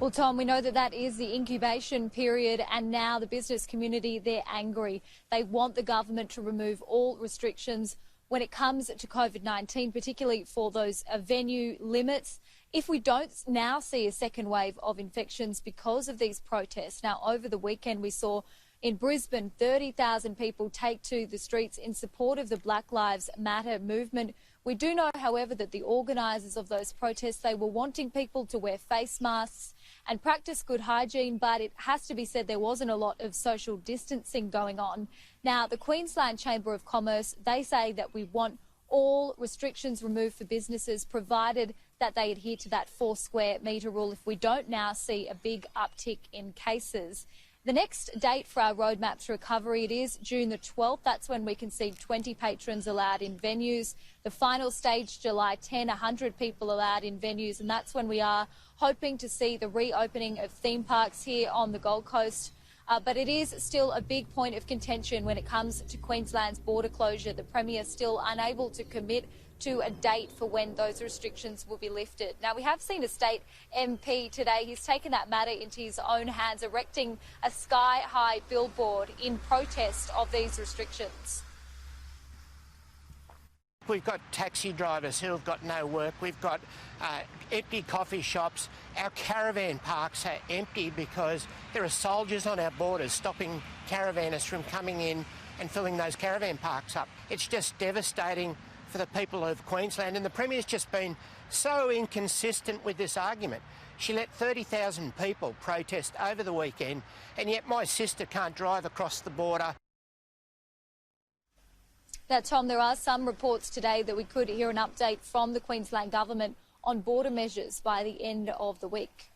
Well, Tom, we know that that is the incubation period, and now the business community, they're angry. They want the government to remove all restrictions when it comes to COVID-19, particularly for those venue limits. If we don't now see a second wave of infections because of these protests, now over the weekend we saw in Brisbane 30,000 people take to the streets in support of the Black Lives Matter movement. We do know, however, that the organisers of those protests, they were wanting people to wear face masks and practice good hygiene, but it has to be said there wasn't a lot of social distancing going on. Now, the Queensland Chamber of Commerce, they say that we want all restrictions removed for businesses, provided that they adhere to that 4 square metre rule if we don't now see a big uptick in cases. The next date for our roadmap to recovery, it is June the 12th. That's when we can see 20 patrons allowed in venues. The final stage, July 10, 100 people allowed in venues, and that's when we are hoping to see the reopening of theme parks here on the Gold Coast. But it is still a big point of contention when it comes to Queensland's border closure. The Premier is still unable to commit to a date for when those restrictions will be lifted. Now, we have seen a state MP today. He's taken that matter into his own hands, erecting a sky-high billboard in protest of these restrictions. We've got taxi drivers who have got no work. We've got empty coffee shops. Our caravan parks are empty because there are soldiers on our borders stopping caravanners from coming in and filling those caravan parks up. It's just devastating for the people of Queensland, and the Premier's just been so inconsistent with this argument. She let 30,000 people protest over the weekend, and yet my sister can't drive across the border. Now, Tom, there are some reports today that we could hear an update from the Queensland government on border measures by the end of the week.